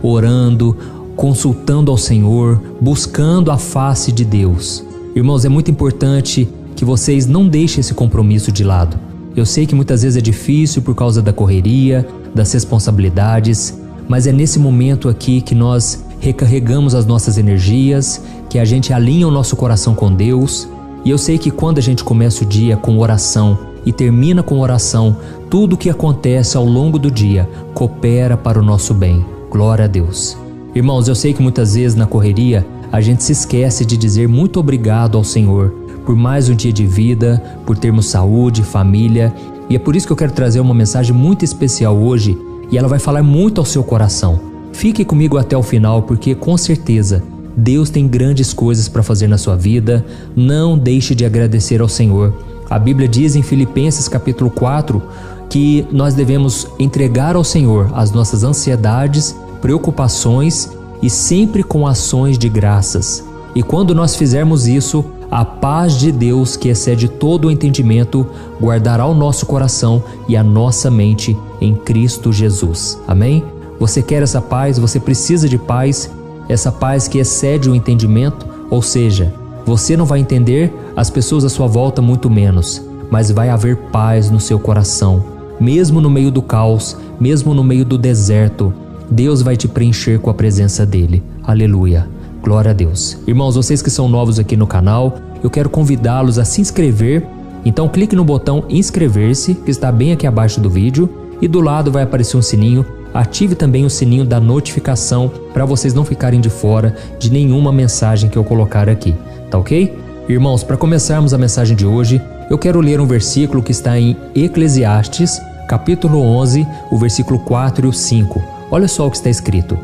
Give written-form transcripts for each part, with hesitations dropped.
orando, consultando ao Senhor, buscando a face de Deus. Irmãos, é muito importante que vocês não deixem esse compromisso de lado. Eu sei que muitas vezes é difícil por causa da correria, das responsabilidades, mas é nesse momento aqui que nós recarregamos as nossas energias, que a gente alinha o nosso coração com Deus. E eu sei que quando a gente começa o dia com oração e termina com oração, tudo o que acontece ao longo do dia coopera para o nosso bem. Glória a Deus. Irmãos, eu sei que muitas vezes na correria a gente se esquece de dizer muito obrigado ao Senhor por mais um dia de vida, por termos saúde, família. E é por isso que eu quero trazer uma mensagem muito especial hoje e ela vai falar muito ao seu coração. Fique comigo até o final porque com certeza Deus tem grandes coisas para fazer na sua vida. Não deixe de agradecer ao Senhor. A Bíblia diz em Filipenses capítulo 4 que nós devemos entregar ao Senhor as nossas ansiedades, preocupações e sempre com ações de graças. E quando nós fizermos isso, a paz de Deus, que excede todo o entendimento, guardará o nosso coração e a nossa mente em Cristo Jesus. Amém? Você quer essa paz? Você precisa de paz? Essa paz que excede o entendimento? Ou seja, você não vai entender, as pessoas à sua volta muito menos, mas vai haver paz no seu coração. Mesmo no meio do caos, mesmo no meio do deserto, Deus vai te preencher com a presença dele. Aleluia. Glória a Deus. Irmãos, vocês que são novos aqui no canal, eu quero convidá-los a se inscrever. Então clique no botão inscrever-se, que está bem aqui abaixo do vídeo, e do lado vai aparecer um sininho. Ative também o sininho da notificação para vocês não ficarem de fora de nenhuma mensagem que eu colocar aqui, tá ok? Irmãos, para começarmos a mensagem de hoje, eu quero ler um versículo que está em Eclesiastes, capítulo 11, o versículo 4 e o 5. Olha só o que está escrito: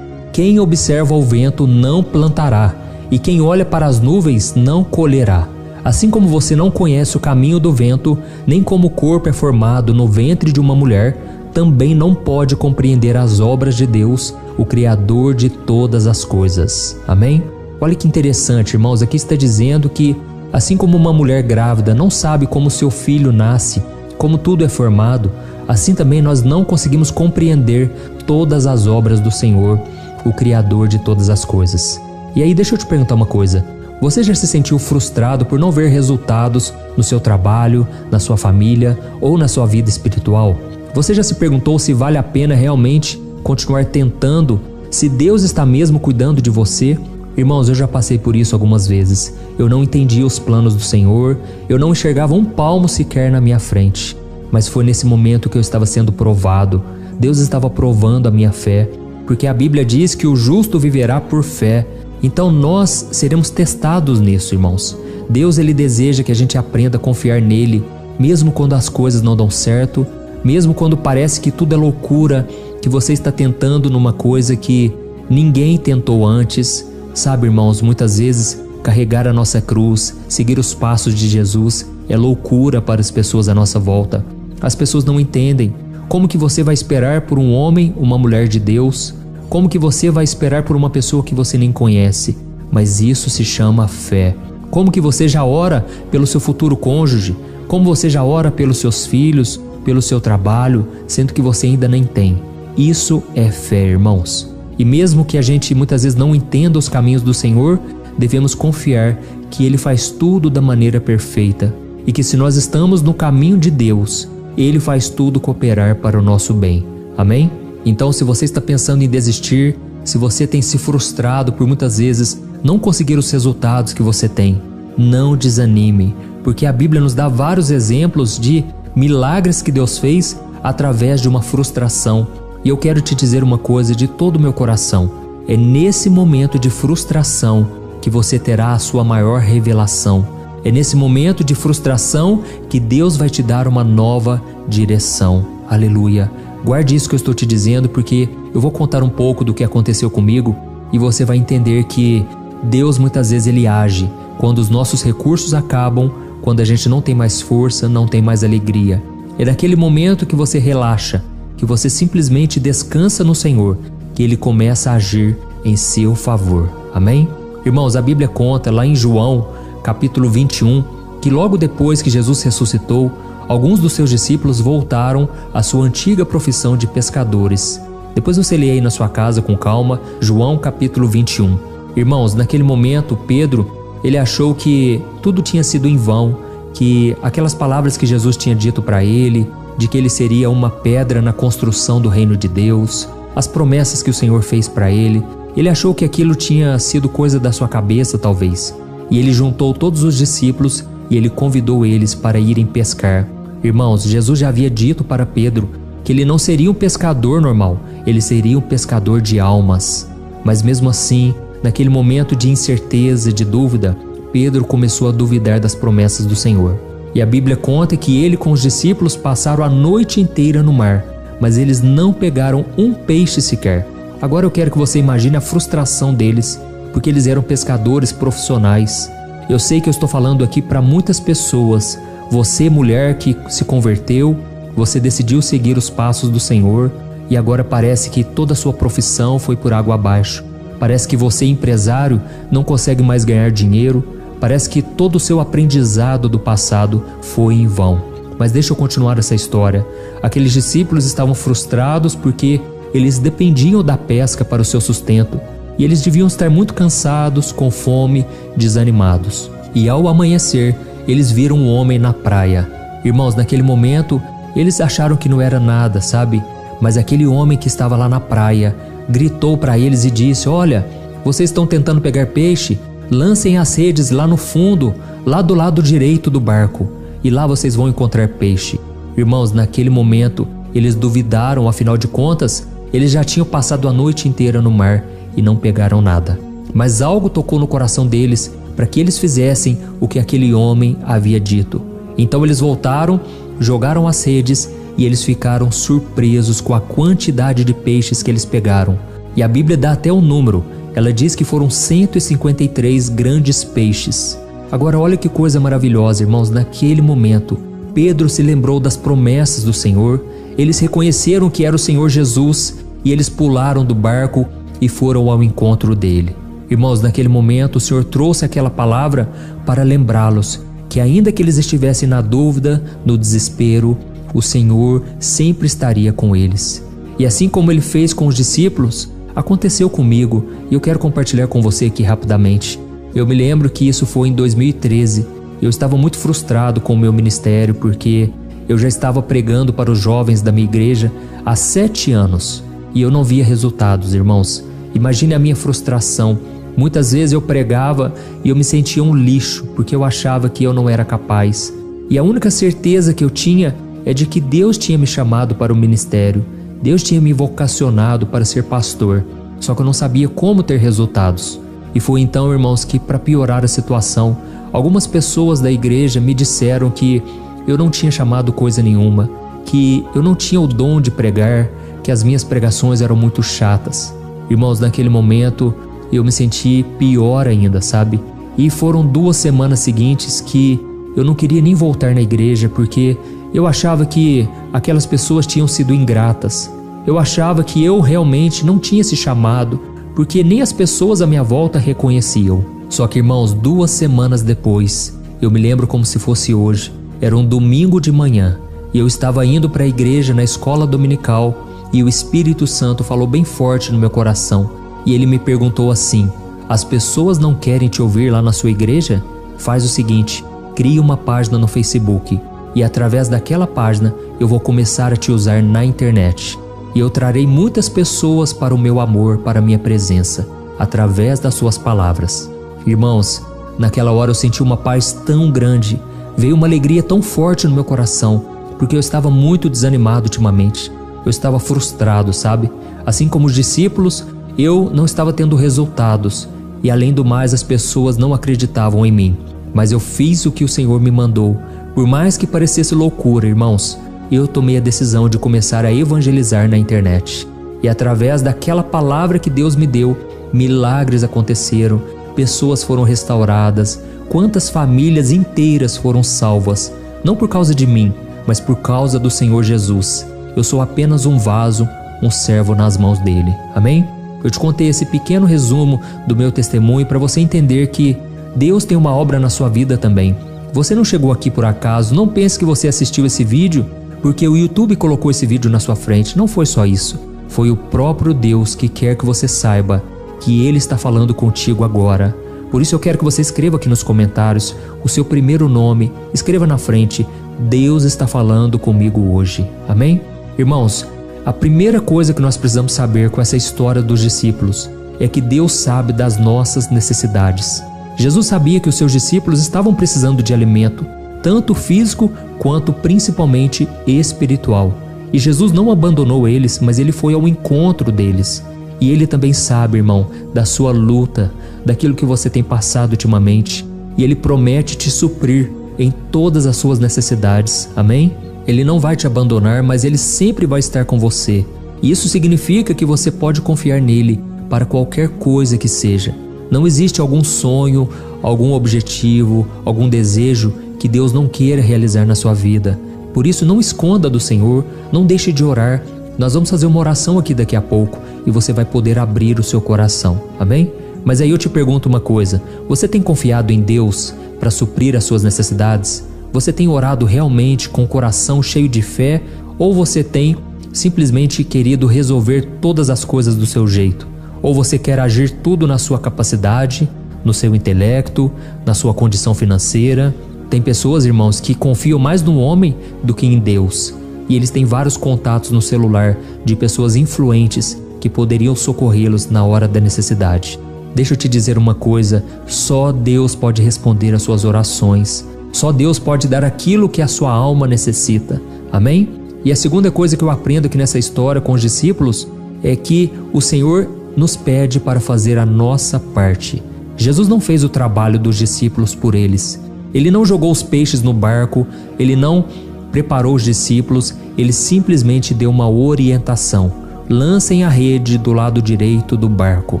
quem observa o vento não plantará, e quem olha para as nuvens não colherá. Assim como você não conhece o caminho do vento, nem como o corpo é formado no ventre de uma mulher, também não pode compreender as obras de Deus, o Criador de todas as coisas. Amém? Olha que interessante, irmãos, aqui está dizendo que, assim como uma mulher grávida não sabe como seu filho nasce, como tudo é formado, assim também nós não conseguimos compreender todas as obras do Senhor, o Criador de todas as coisas. E aí deixa eu te perguntar uma coisa: você já se sentiu frustrado por não ver resultados no seu trabalho, na sua família ou na sua vida espiritual? Você já se perguntou se vale a pena realmente continuar tentando, se Deus está mesmo cuidando de você? Irmãos, eu já passei por isso algumas vezes. Eu não entendia os planos do Senhor, eu não enxergava um palmo sequer na minha frente. Mas foi nesse momento que eu estava sendo provado. Deus estava provando a minha fé, porque a Bíblia diz que o justo viverá por fé. Então nós seremos testados nisso, irmãos. Deus, ele deseja que a gente aprenda a confiar nele, mesmo quando as coisas não dão certo, mesmo quando parece que tudo é loucura, que você está tentando numa coisa que ninguém tentou antes. Sabe, irmãos, muitas vezes carregar a nossa cruz, seguir os passos de Jesus é loucura para as pessoas à nossa volta. As pessoas não entendem. Como que você vai esperar por um homem, uma mulher de Deus? Como que você vai esperar por uma pessoa que você nem conhece? Mas isso se chama fé. Como que você já ora pelo seu futuro cônjuge? Como você já ora pelos seus filhos, pelo seu trabalho, sendo que você ainda nem tem? Isso é fé, irmãos. E mesmo que a gente muitas vezes não entenda os caminhos do Senhor, devemos confiar que Ele faz tudo da maneira perfeita e que se nós estamos no caminho de Deus, Ele faz tudo cooperar para o nosso bem. Amém? Então, se você está pensando em desistir, se você tem se frustrado por muitas vezes não conseguir os resultados que você tem, não desanime, porque a Bíblia nos dá vários exemplos de milagres que Deus fez através de uma frustração. E eu quero te dizer uma coisa de todo o meu coração: é nesse momento de frustração que você terá a sua maior revelação. É nesse momento de frustração que Deus vai te dar uma nova direção. Aleluia. Guarde isso que eu estou te dizendo, porque eu vou contar um pouco do que aconteceu comigo e você vai entender que Deus muitas vezes ele age quando os nossos recursos acabam, quando a gente não tem mais força, não tem mais alegria. É naquele momento que você relaxa, que você simplesmente descansa no Senhor, que Ele começa a agir em seu favor. Amém? Irmãos, a Bíblia conta lá em João, capítulo 21, que logo depois que Jesus ressuscitou, alguns dos seus discípulos voltaram à sua antiga profissão de pescadores. Depois você lê aí na sua casa com calma, João capítulo 21. Irmãos, naquele momento, Pedro, ele achou que tudo tinha sido em vão, que aquelas palavras que Jesus tinha dito para ele, de que ele seria uma pedra na construção do reino de Deus, as promessas que o Senhor fez para ele, ele achou que aquilo tinha sido coisa da sua cabeça, talvez. E ele juntou todos os discípulos e ele convidou eles para irem pescar. Irmãos, Jesus já havia dito para Pedro que ele não seria um pescador normal, ele seria um pescador de almas. Mas mesmo assim, naquele momento de incerteza, de dúvida, Pedro começou a duvidar das promessas do Senhor. E a Bíblia conta que ele com os discípulos passaram a noite inteira no mar, mas eles não pegaram um peixe sequer. Agora eu quero que você imagine a frustração deles, porque eles eram pescadores profissionais. Eu sei que eu estou falando aqui para muitas pessoas. Você, mulher que se converteu, você decidiu seguir os passos do Senhor e agora parece que toda a sua profissão foi por água abaixo. Parece que você, empresário, não consegue mais ganhar dinheiro. Parece que todo o seu aprendizado do passado foi em vão. Mas deixa eu continuar essa história. Aqueles discípulos estavam frustrados porque eles dependiam da pesca para o seu sustento. E eles deviam estar muito cansados, com fome, desanimados. E ao amanhecer, eles viram um homem na praia. Irmãos, naquele momento, eles acharam que não era nada, sabe? Mas aquele homem que estava lá na praia gritou para eles e disse: olha, vocês estão tentando pegar peixe? Lancem as redes lá no fundo, lá do lado direito do barco, e lá vocês vão encontrar peixe. Irmãos, naquele momento, eles duvidaram, afinal de contas, eles já tinham passado a noite inteira no mar e não pegaram nada. Mas algo tocou no coração deles para que eles fizessem o que aquele homem havia dito. Então eles voltaram, jogaram as redes e eles ficaram surpresos com a quantidade de peixes que eles pegaram. E a Bíblia dá até um número. Ela diz que foram 153 grandes peixes. Agora olha que coisa maravilhosa, irmãos. Naquele momento, Pedro se lembrou das promessas do Senhor. Eles reconheceram que era o Senhor Jesus e eles pularam do barco e foram ao encontro dele. Irmãos, naquele momento o Senhor trouxe aquela palavra para lembrá-los que ainda que eles estivessem na dúvida, no desespero, o Senhor sempre estaria com eles. E assim como ele fez com os discípulos, aconteceu comigo e eu quero compartilhar com você aqui rapidamente. Eu me lembro que isso foi em 2013. Eu estava muito frustrado com o meu ministério porque eu já estava pregando para os jovens da minha igreja há 7 anos e eu não via resultados, irmãos. Imagine a minha frustração. Muitas vezes eu pregava e eu me sentia um lixo porque eu achava que eu não era capaz. E a única certeza que eu tinha é de que Deus tinha me chamado para o ministério. Deus tinha me vocacionado para ser pastor. Só que eu não sabia como ter resultados. E foi então, irmãos, que para piorar a situação, algumas pessoas da igreja me disseram que eu não tinha chamado coisa nenhuma, que eu não tinha o dom de pregar, que as minhas pregações eram muito chatas. Irmãos, naquele momento eu me senti pior ainda, sabe? E foram 2 semanas seguintes que eu não queria nem voltar na igreja porque eu achava que aquelas pessoas tinham sido ingratas. Eu achava que eu realmente não tinha esse chamado porque nem as pessoas à minha volta reconheciam. Só que, irmãos, 2 semanas depois, eu me lembro como se fosse hoje. Era um domingo de manhã e eu estava indo para a igreja na escola dominical e o Espírito Santo falou bem forte no meu coração e ele me perguntou assim: as pessoas não querem te ouvir lá na sua igreja? Faz o seguinte, crie uma página no Facebook e através daquela página eu vou começar a te usar na internet e eu trarei muitas pessoas para o meu amor, para a minha presença, através das suas palavras. Irmãos, naquela hora eu senti uma paz tão grande, veio uma alegria tão forte no meu coração, porque eu estava muito desanimado ultimamente. Eu estava frustrado, sabe? Assim como os discípulos, eu não estava tendo resultados e além do mais as pessoas não acreditavam em mim. Mas eu fiz o que o Senhor me mandou. Por mais que parecesse loucura, irmãos, eu tomei a decisão de começar a evangelizar na internet. E através daquela palavra que Deus me deu, milagres aconteceram, pessoas foram restauradas, quantas famílias inteiras foram salvas, não por causa de mim, mas por causa do Senhor Jesus. Eu sou apenas um vaso, um servo nas mãos dele. Amém? Eu te contei esse pequeno resumo do meu testemunho para você entender que Deus tem uma obra na sua vida também. Você não chegou aqui por acaso, não pense que você assistiu esse vídeo porque o YouTube colocou esse vídeo na sua frente. Não foi só isso. Foi o próprio Deus que quer que você saiba que Ele está falando contigo agora. Por isso eu quero que você escreva aqui nos comentários o seu primeiro nome, escreva na frente: Deus está falando comigo hoje. Amém? Irmãos, a primeira coisa que nós precisamos saber com essa história dos discípulos é que Deus sabe das nossas necessidades. Jesus sabia que os seus discípulos estavam precisando de alimento, tanto físico quanto principalmente espiritual. E Jesus não abandonou eles, mas Ele foi ao encontro deles. E Ele também sabe, irmão, da sua luta, daquilo que você tem passado ultimamente. E Ele promete te suprir em todas as suas necessidades. Amém? Ele não vai te abandonar, mas Ele sempre vai estar com você. E isso significa que você pode confiar nele para qualquer coisa que seja. Não existe algum sonho, algum objetivo, algum desejo que Deus não queira realizar na sua vida. Por isso, não esconda do Senhor, não deixe de orar. Nós vamos fazer uma oração aqui daqui a pouco e você vai poder abrir o seu coração. Amém? Mas aí eu te pergunto uma coisa: você tem confiado em Deus para suprir as suas necessidades? Você tem orado realmente com o coração cheio de fé, ou você tem simplesmente querido resolver todas as coisas do seu jeito? Ou você quer agir tudo na sua capacidade, no seu intelecto, na sua condição financeira? Tem pessoas, irmãos, que confiam mais no homem do que em Deus. E eles têm vários contatos no celular de pessoas influentes que poderiam socorrê-los na hora da necessidade. Deixa eu te dizer uma coisa: só Deus pode responder às suas orações. Só Deus pode dar aquilo que a sua alma necessita. Amém? E a segunda coisa que eu aprendo aqui nessa história com os discípulos é que o Senhor nos pede para fazer a nossa parte. Jesus não fez o trabalho dos discípulos por eles. Ele não jogou os peixes no barco, ele não preparou os discípulos, ele simplesmente deu uma orientação: lancem a rede do lado direito do barco.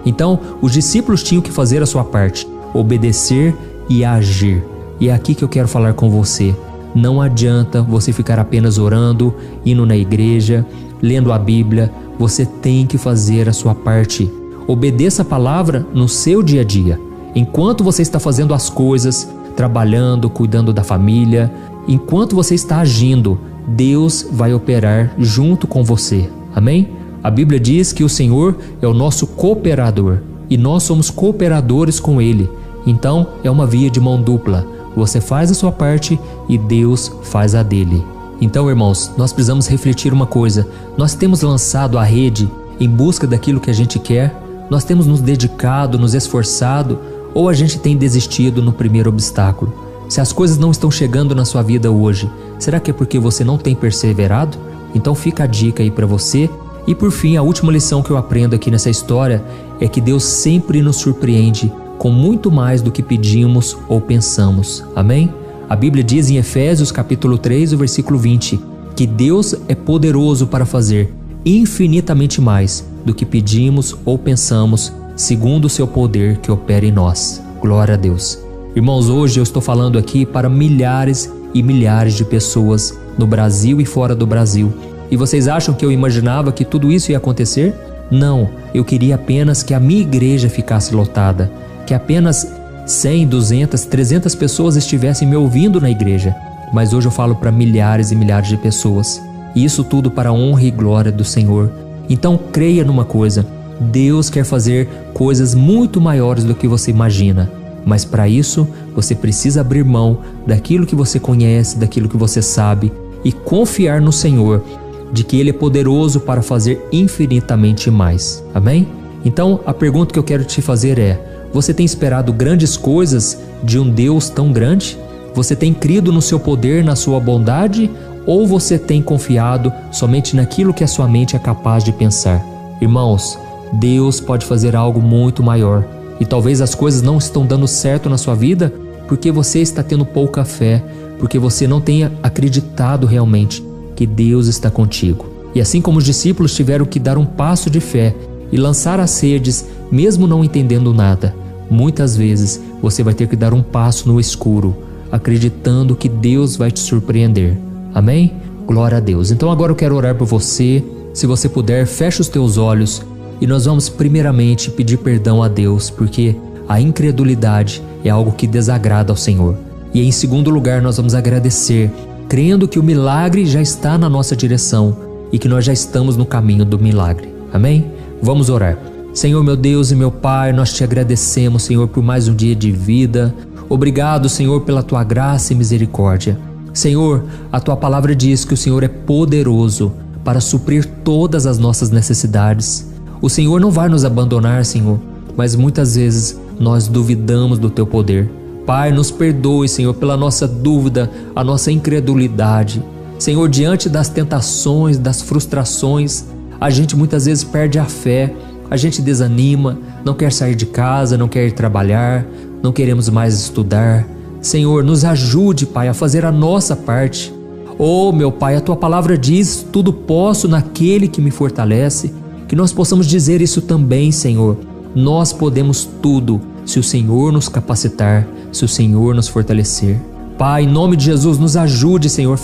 Então, os discípulos tinham que fazer a sua parte, obedecer e agir. E é aqui que eu quero falar com você. Não adianta você ficar apenas orando, indo na igreja, lendo a Bíblia. Você tem que fazer a sua parte. Obedeça a palavra no seu dia a dia. Enquanto você está fazendo as coisas, trabalhando, cuidando da família, enquanto você está agindo, Deus vai operar junto com você. Amém? A Bíblia diz que o Senhor é o nosso cooperador e nós somos cooperadores com Ele. Então é uma via de mão dupla. Você faz a sua parte e Deus faz a dele. Então, irmãos, nós precisamos refletir uma coisa: nós temos lançado a rede em busca daquilo que a gente quer? Nós temos nos dedicado, nos esforçado, ou a gente tem desistido no primeiro obstáculo? Se as coisas não estão chegando na sua vida hoje, será que é porque você não tem perseverado? Então fica a dica aí para você. E por fim, a última lição que eu aprendo aqui nessa história é que Deus sempre nos surpreende com muito mais do que pedimos ou pensamos. Amém? A Bíblia diz em Efésios capítulo 3, o versículo 20, que Deus é poderoso para fazer infinitamente mais do que pedimos ou pensamos, segundo o seu poder que opera em nós. Glória a Deus. Irmãos, hoje eu estou falando aqui para milhares e milhares de pessoas no Brasil e fora do Brasil. E vocês acham que eu imaginava que tudo isso ia acontecer? Não, eu queria apenas que a minha igreja ficasse lotada, que apenas 100, 200, 300 pessoas estivessem me ouvindo na igreja. Mas hoje eu falo para milhares e milhares de pessoas. E isso tudo para a honra e glória do Senhor. Então creia numa coisa: Deus quer fazer coisas muito maiores do que você imagina. Mas para isso, você precisa abrir mão daquilo que você conhece, daquilo que você sabe, e confiar no Senhor, de que Ele é poderoso para fazer infinitamente mais. Amém? Então, a pergunta que eu quero te fazer é: você tem esperado grandes coisas de um Deus tão grande? Você tem crido no seu poder, na sua bondade? Ou você tem confiado somente naquilo que a sua mente é capaz de pensar? Irmãos, Deus pode fazer algo muito maior. E talvez as coisas não estão dando certo na sua vida porque você está tendo pouca fé, porque você não tenha acreditado realmente que Deus está contigo. E assim como os discípulos tiveram que dar um passo de fé e lançar as redes, mesmo não entendendo nada, muitas vezes você vai ter que dar um passo no escuro, acreditando que Deus vai te surpreender. Amém? Glória a Deus. Então agora eu quero orar por você. Se você puder, feche os teus olhos e nós vamos primeiramente pedir perdão a Deus, porque a incredulidade é algo que desagrada ao Senhor. E em segundo lugar, nós vamos agradecer, crendo que o milagre já está na nossa direção e que nós já estamos no caminho do milagre. Amém? Vamos orar. Senhor, meu Deus e meu Pai, nós te agradecemos, Senhor, por mais um dia de vida. Obrigado, Senhor, pela tua graça e misericórdia. Senhor, a tua palavra diz que o Senhor é poderoso para suprir todas as nossas necessidades. O Senhor não vai nos abandonar, Senhor, mas muitas vezes nós duvidamos do teu poder. Pai, nos perdoe, Senhor, pela nossa dúvida, a nossa incredulidade. Senhor, diante das tentações, das frustrações, a gente muitas vezes perde a fé, a gente desanima, não quer sair de casa, não quer ir trabalhar, não queremos mais estudar. Senhor, nos ajude, Pai, a fazer a nossa parte. Oh, meu Pai, a tua palavra diz: tudo posso naquele que me fortalece. Que nós possamos dizer isso também, Senhor. Nós podemos tudo se o Senhor nos capacitar, se o Senhor nos fortalecer. Pai, em nome de Jesus, nos ajude, Senhor,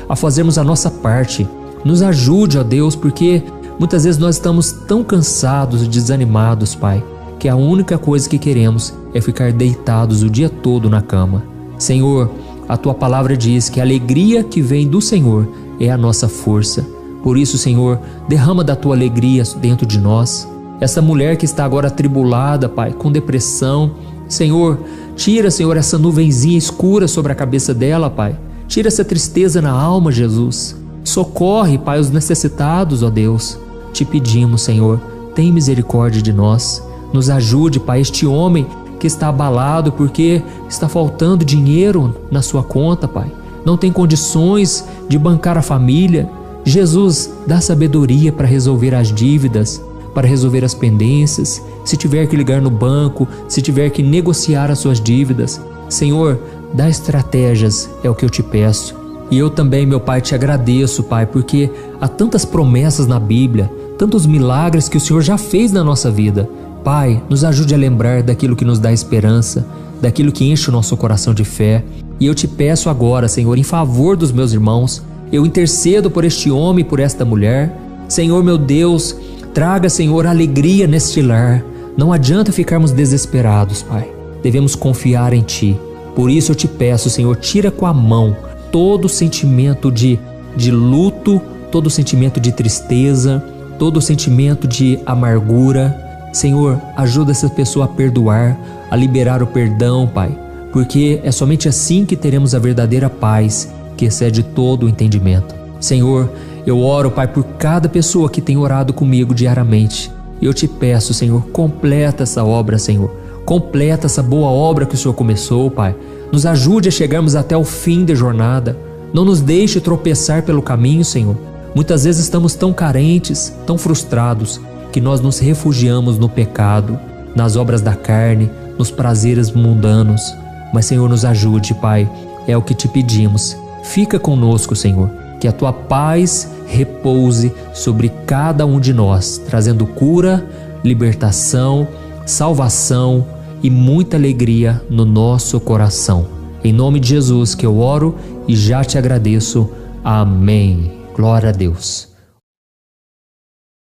a fazermos a nossa parte. Nos ajude, ó Deus, porque muitas vezes nós estamos tão cansados e desanimados, Pai, que a única coisa que queremos é ficar deitados o dia todo na cama. Senhor, a tua palavra diz que a alegria que vem do Senhor é a nossa força. Por isso, Senhor, derrama da tua alegria dentro de nós. Essa mulher que está agora atribulada, Pai, com depressão, Senhor, tira, Senhor, essa nuvenzinha escura sobre a cabeça dela, Pai. Tira essa tristeza na alma, Jesus. Socorre, Pai, os necessitados, ó Deus. Te pedimos, Senhor, tem misericórdia de nós. Nos ajude, Pai, este homem que está abalado porque está faltando dinheiro na sua conta, Pai. Não tem condições de bancar a família. Jesus, dá sabedoria para resolver as dívidas, para resolver as pendências, se tiver que ligar no banco, se tiver que negociar as suas dívidas. Senhor, dá estratégias, é o que eu te peço. E eu também, meu Pai, te agradeço, Pai, porque há tantas promessas na Bíblia, tantos milagres que o Senhor já fez na nossa vida. Pai, nos ajude a lembrar daquilo que nos dá esperança, daquilo que enche o nosso coração de fé. E eu te peço agora, Senhor, em favor dos meus irmãos, eu intercedo por este homem e por esta mulher. Senhor, meu Deus, traga, Senhor, alegria neste lar. Não adianta ficarmos desesperados, Pai. Devemos confiar em Ti. Por isso eu te peço, Senhor, tira com a mão todo sentimento de luto, todo sentimento de tristeza, todo sentimento de amargura. Senhor, ajuda essa pessoa a perdoar, a liberar o perdão, Pai, porque é somente assim que teremos a verdadeira paz que excede todo o entendimento. Senhor, eu oro, Pai, por cada pessoa que tem orado comigo diariamente. Eu te peço, Senhor, completa essa obra, Senhor. Completa essa boa obra que o Senhor começou, Pai. Nos ajude a chegarmos até o fim da jornada. Não nos deixe tropeçar pelo caminho, Senhor. Muitas vezes estamos tão carentes, tão frustrados, que nós nos refugiamos no pecado, nas obras da carne, nos prazeres mundanos. Mas, Senhor, nos ajude, Pai. É o que te pedimos. Fica conosco, Senhor. Que a tua paz repouse sobre cada um de nós, trazendo cura, libertação, salvação e muita alegria no nosso coração. Em nome de Jesus que eu oro e já te agradeço. Amém. Glória a Deus.